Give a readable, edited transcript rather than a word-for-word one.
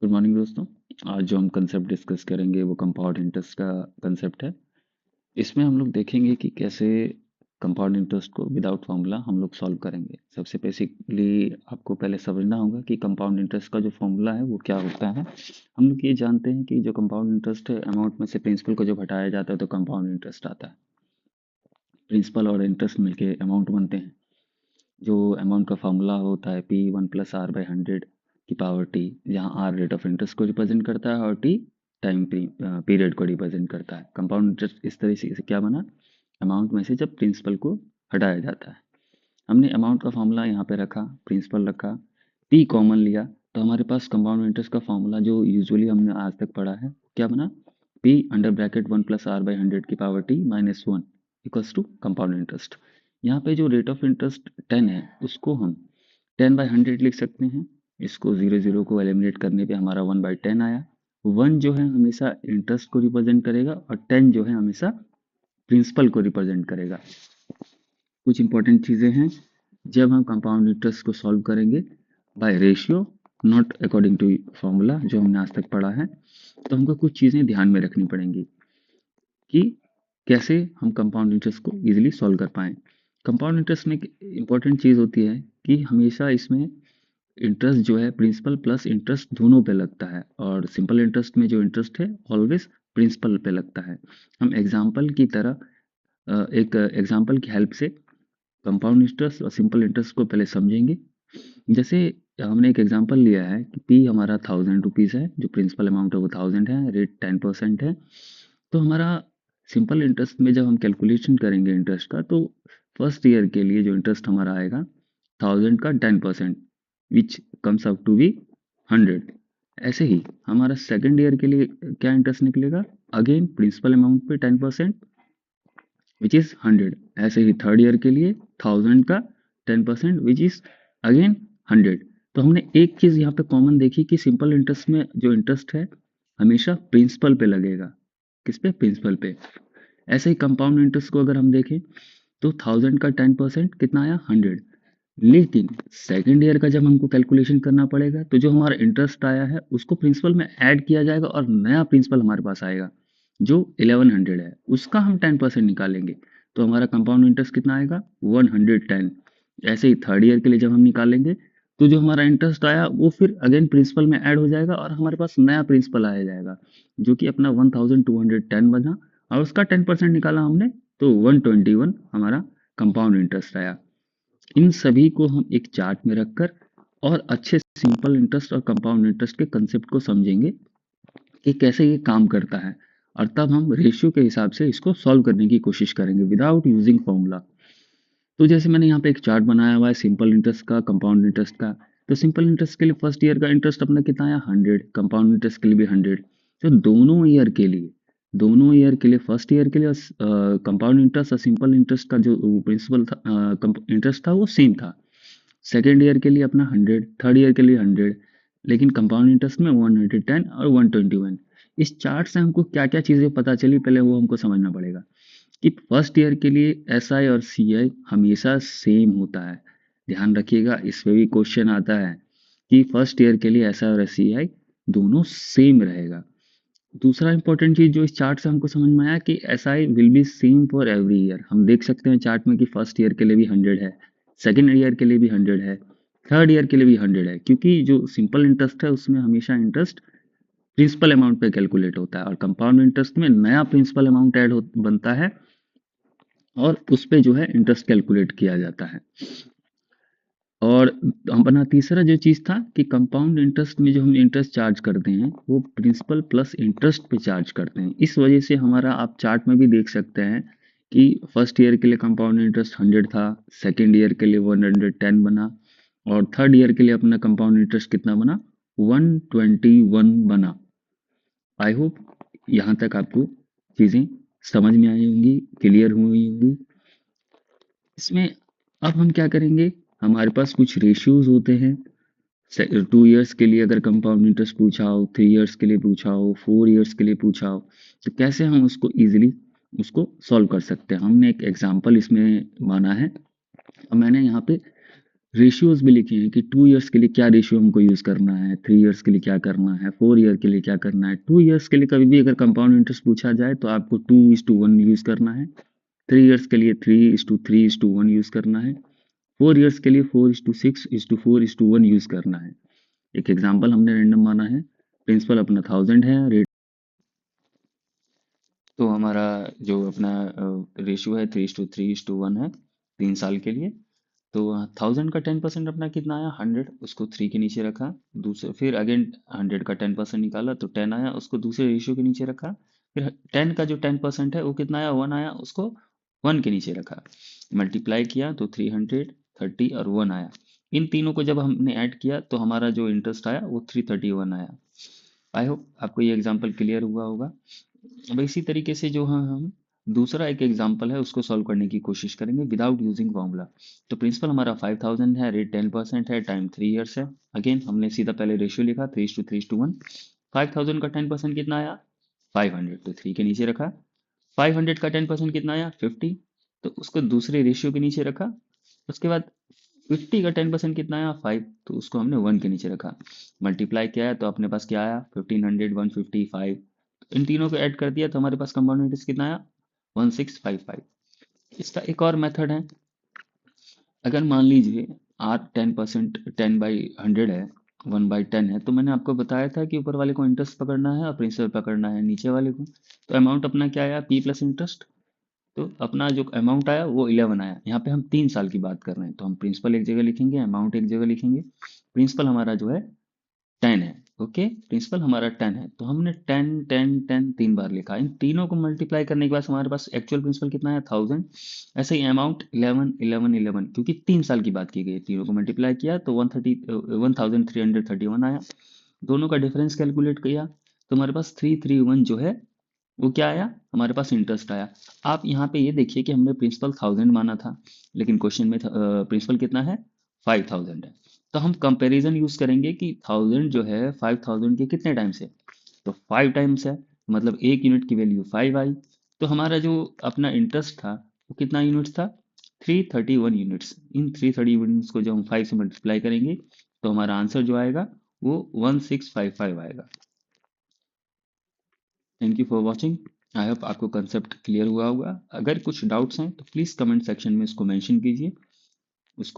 Good morning दोस्तों। आज जो हम कंसेप्ट डिस्कस करेंगे वो कंपाउंड इंटरेस्ट का कंसेप्ट है। इसमें हम लोग देखेंगे कि कैसे कंपाउंड इंटरेस्ट को विदाउट फॉर्मूला हम लोग सॉल्व करेंगे। सबसे बेसिकली आपको पहले समझना होगा कि कंपाउंड इंटरेस्ट का जो फॉर्मूला है वो क्या होता है। हम लोग ये जानते हैं कि जो कंपाउंड इंटरेस्ट है, अमाउंट में से प्रिंसिपल को जब हटाया जाता है तो कंपाउंड इंटरेस्ट आता है। प्रिंसिपल और इंटरेस्ट मिलके अमाउंट बनते हैं। जो अमाउंट का फॉर्मूला होता है P1 + R/100 की पावर टी, जहाँ आर रेट ऑफ इंटरेस्ट को रिप्रेजेंट करता है और टी टाइम पीरियड को रिप्रेजेंट करता है। कंपाउंड इंटरेस्ट इस तरह से क्या बना, अमाउंट में से जब प्रिंसिपल को हटाया जाता है। हमने अमाउंट का फॉर्मूला यहाँ पे रखा, प्रिंसिपल रखा, पी कॉमन लिया, तो हमारे पास कंपाउंड इंटरेस्ट का फॉर्मूला जो यूजुअली हमने आज तक पढ़ा है क्या बना, P(1 + R/100 की power t -1 equals to compound interest. यहाँ पे जो रेट ऑफ इंटरेस्ट 10 है उसको हम 10/100 लिख सकते हैं। इसको 0 को एलिमिनेट करने पे हमारा 1/10 आया। 1 जो है हमेशा इंटरेस्ट को रिप्रेजेंट करेगा और 10 जो है हमेशा प्रिंसिपल को रिप्रेजेंट करेगा। कुछ इंपॉर्टेंट चीज़ें हैं जब हम कंपाउंड इंटरेस्ट को सॉल्व करेंगे by ratio, not according to formula जो हमने आज तक पढ़ा है, तो हमको कुछ चीज़ें ध्यान में रखनी पड़ेंगी कि कैसे हम कंपाउंड इंटरेस्ट को इजीली सॉल्व कर पाएँ। कंपाउंड इंटरेस्ट में एक इम्पॉर्टेंट चीज़ होती है कि हमेशा इसमें इंटरेस्ट जो है प्रिंसिपल प्लस इंटरेस्ट दोनों पे लगता है, और सिंपल इंटरेस्ट में जो इंटरेस्ट है ऑलवेज प्रिंसिपल पे लगता है। हम एग्जाम्पल की तरह एक एग्जाम्पल की हेल्प से कंपाउंड इंटरेस्ट और सिंपल इंटरेस्ट को पहले समझेंगे। जैसे हमने एक एग्जांपल लिया है कि पी हमारा 1000 रुपीज़ है, जो प्रिंसिपल अमाउंट है वो 1000 है, रेट 10% है। तो हमारा सिंपल इंटरेस्ट में जब हम कैलकुलेशन करेंगे इंटरेस्ट का, तो फर्स्ट ईयर के लिए जो इंटरेस्ट हमारा आएगा 1000 का 10%, which comes out to be 100। ऐसे ही हमारा सेकेंड ईयर के लिए क्या इंटरेस्ट निकलेगा, अगेन प्रिंसिपल अमाउंट पे 10% विच इज़ 100। ऐसे ही थर्ड ईयर के लिए 1000 का 10% विच इज़ अगेन 100। तो हमने एक चीज़ यहाँ पे कॉमन देखी कि सिंपल इंटरेस्ट में जो इंटरेस्ट है हमेशा प्रिंसिपल पे लगेगा। किस पे, प्रिंसिपल पे। ऐसे ही कंपाउंड इंटरेस्ट को अगर हम देखें तो 1000 का 10% कितना आया, 100। लेकिन सेकेंड ईयर का जब हमको कैलकुलेशन करना पड़ेगा तो जो हमारा इंटरेस्ट आया है उसको प्रिंसिपल में ऐड किया जाएगा और नया प्रिंसिपल हमारे पास आएगा जो 1100 है, उसका हम 10% निकालेंगे तो हमारा कंपाउंड इंटरेस्ट कितना आएगा, 110। ऐसे ही थर्ड ईयर के लिए जब हम निकालेंगे तो जो हमारा इंटरेस्ट आया वो फिर अगेन प्रिंसिपल में ऐड हो जाएगा और हमारे पास नया प्रिंसिपल आया जाएगा जो कि अपना 1210 बना, और उसका 10% निकाला हमने तो 121 हमारा कंपाउंड इंटरेस्ट आया। इन सभी को हम एक चार्ट में रखकर और अच्छे सिंपल इंटरेस्ट और कंपाउंड इंटरेस्ट के कंसेप्ट को समझेंगे कि कैसे ये काम करता है, और तब हम रेशियो के हिसाब से इसको सॉल्व करने की कोशिश करेंगे विदाउट यूजिंग फॉर्मूला। तो जैसे मैंने यहाँ पे एक चार्ट बनाया हुआ है सिंपल इंटरेस्ट का, कंपाउंड इंटरेस्ट का। तो सिंपल इंटरेस्ट के लिए फर्स्ट ईयर का इंटरेस्ट अपना कितना आया, 100। कंपाउंड इंटरेस्ट के लिए भी 100। तो दोनों ईयर के लिए फर्स्ट ईयर के लिए कंपाउंड इंटरेस्ट और सिंपल इंटरेस्ट का जो प्रिंसिपल था, इंटरेस्ट था वो सेम था। सेकेंड ईयर के लिए अपना 100, थर्ड ईयर के लिए 100, लेकिन कंपाउंड इंटरेस्ट में 110 और 121। इस चार्ट से हमको क्या क्या चीज़ें पता चली पहले वो हमको समझना पड़ेगा कि फर्स्ट ईयर के लिए एस आई और सी आई हमेशा सेम होता है। ध्यान रखिएगा, इस पे भी क्वेश्चन आता है कि फर्स्ट ईयर के लिए एस आई और सी आई दोनों सेम रहेगा। दूसरा इंपॉर्टेंट चीज जो इस चार्ट से हमको समझ में आया कि S I will be same for every year. हम देख सकते हैं चार्ट में कि फर्स्ट ईयर के लिए भी 100 है, सेकेंड ईयर के लिए भी 100 है, थर्ड ईयर के लिए भी 100 है, क्योंकि जो सिंपल इंटरेस्ट है उसमें हमेशा इंटरेस्ट प्रिंसिपल अमाउंट पे कैलकुलेट होता है और कंपाउंड इंटरेस्ट में नया प्रिंसिपल अमाउंट बनता है और उस पे जो है इंटरेस्ट कैलकुलेट किया जाता है। और अपना तीसरा जो चीज़ था कि कंपाउंड इंटरेस्ट में जो हम इंटरेस्ट चार्ज करते हैं वो प्रिंसिपल प्लस इंटरेस्ट पे चार्ज करते हैं। इस वजह से हमारा आप चार्ट में भी देख सकते हैं कि फर्स्ट ईयर के लिए कंपाउंड इंटरेस्ट 100 था, सेकेंड ईयर के लिए 110 बना, और थर्ड ईयर के लिए अपना कंपाउंड इंटरेस्ट कितना बना, 121 बना। आई होप यहाँ तक आपको चीज़ें समझ में आई होंगी, क्लियर हुई होंगी। इसमें अब हम क्या करेंगे, हमारे पास कुछ रेशियोज होते हैं। 2 इयर्स के लिए अगर कंपाउंड इंटरेस्ट पूछा हो, 3 इयर्स के लिए पूछा हो, 4 इयर्स के लिए पूछा हो, तो कैसे हम उसको इजीली उसको सॉल्व कर सकते हैं। हमने एक एग्जांपल इसमें माना है और मैंने यहाँ पे रेशियोज भी लिखे हैं कि 2 इयर्स के लिए क्या रेशियो हमको यूज़ करना है, 3 इयर्स के लिए क्या करना है, 4 ईयर के लिए क्या करना है। 2 इयर्स के लिए कभी भी अगर कंपाउंड इंटरेस्ट पूछा जाए तो आपको 2:1 यूज़ करना है। 3 इयर्स के लिए 3:3:1 यूज़ करना है। 4 इयर्स के लिए 4:6:4:1 यूज़ करना है। एक एग्जाम्पल हमने रैंडम माना है, प्रिंसिपल अपना 1000 है, रेट तो हमारा जो अपना रेशियो है 3:3:1 है 3 साल के लिए। तो 1000 का 10% अपना कितना आया 100, उसको 3 के नीचे रखा। दूसरे फिर अगेन 100 का 10% निकाला तो 10 आया, उसको दूसरे रेशियो के नीचे रखा। फिर 10 का जो 10% है वो कितना आया 1 आया, उसको 1 के नीचे रखा। मल्टीप्लाई किया तो 300, 30 और 1 आया। इन तीनों को जब हमने ऐड किया तो हमारा जो इंटरेस्ट आया वो 331 आया। आई होप आपको ये एग्जाम्पल क्लियर हुआ होगा। अब इसी तरीके से जो हम दूसरा एक एग्जांपल है उसको सॉल्व करने की कोशिश करेंगे विदाउट यूजिंग फॉर्मूला। तो प्रिंसिपल हमारा 5000 है, रेट 10% है, टाइम 3 इयर्स है। अगेन हमने सीधा पहले रेशियो लिखा 3:3:1। 5000 का 10% कितना आया 500, तो 3 के नीचे रखा। 500 का 10% कितना आया 50, तो उसको दूसरे रेशियो के नीचे रखा। उसके बाद 50 का 10% कितना आया 5, तो उसको हमने 1 के नीचे रखा। मल्टीप्लाई किया है तो अपने पास क्या आया 1500, 155। इन तीनों को ऐड कर दिया तो हमारे पास कंपाउंड इंटरेस्ट कितना आया 1655। इसका एक और मेथड है। अगर मान लीजिए आर 10%, 10/100 है, 1/10 है, तो मैंने आपको बताया था कि ऊपर वाले को इंटरेस्ट पकड़ना है और प्रिंसिपल पकड़ना है नीचे वाले को। तो अमाउंट अपना क्या आया पी प्लस इंटरेस्ट। तो अपना जो अमाउंट आया वो 11 आया। यहाँ पे हम 3 साल की बात कर रहे हैं तो हम प्रिंसिपल एक जगह लिखेंगे, अमाउंट एक जगह लिखेंगे। प्रिंसिपल हमारा जो है 10 है। ओके, प्रिंसिपल हमारा 10 है तो हमने 10 10 10 3 बार लिखा। इन तीनों को मल्टीप्लाई करने के बाद हमारे पास एक्चुअल प्रिंसिपल कितना है 1000। ऐसे ही अमाउंट 11 11 11, क्योंकि 3 साल की बात की गई है, तीनों को मल्टीप्लाई किया तो 1331 आया। दोनों का डिफरेंस कैलकुलेट किया तो हमारे पास 331 जो है वो क्या आया हमारे पास इंटरेस्ट आया। आप यहाँ पे ये देखिए कि हमने प्रिंसिपल 1000 माना था लेकिन क्वेश्चन में प्रिंसिपल कितना है 5000 है। तो हम कंपैरिजन यूज करेंगे कि 1000 जो है 5000 के कितने टाइम्स है, तो 5 टाइम्स है, मतलब 1 यूनिट की वैल्यू 5 आई। तो हमारा जो अपना इंटरेस्ट था वो कितना यूनिट्स था 331 यूनिट्स। इन 330 यूनिट्स को जब हम 5 से मल्टीप्लाई करेंगे तो हमारा आंसर जो आएगा वो 1655 आएगा। Thank you for watching. I hope आपको कंसेप्ट क्लियर हुआ होगा। अगर कुछ डाउट्स हैं तो प्लीज़ कमेंट सेक्शन में इसको मेंशन कीजिए। उसको